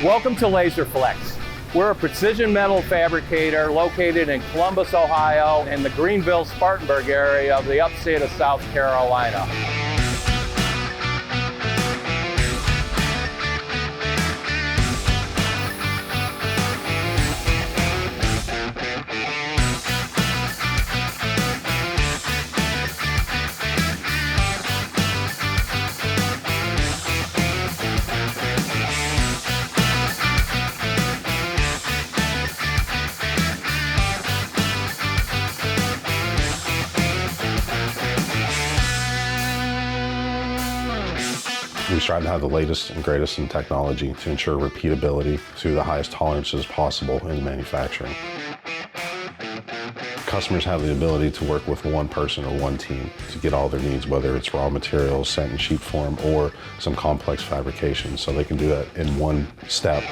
Welcome to Laserflex. We're a precision metal fabricator located in Columbus, Ohio, in the Greenville-Spartanburg area of the upstate of South Carolina. We strive to have the latest and greatest in technology to ensure repeatability to the highest tolerances possible in manufacturing. Customers have the ability to work with one person or one team to get all their needs, whether it's raw materials sent in sheet form or some complex fabrication, so they can do that in one step.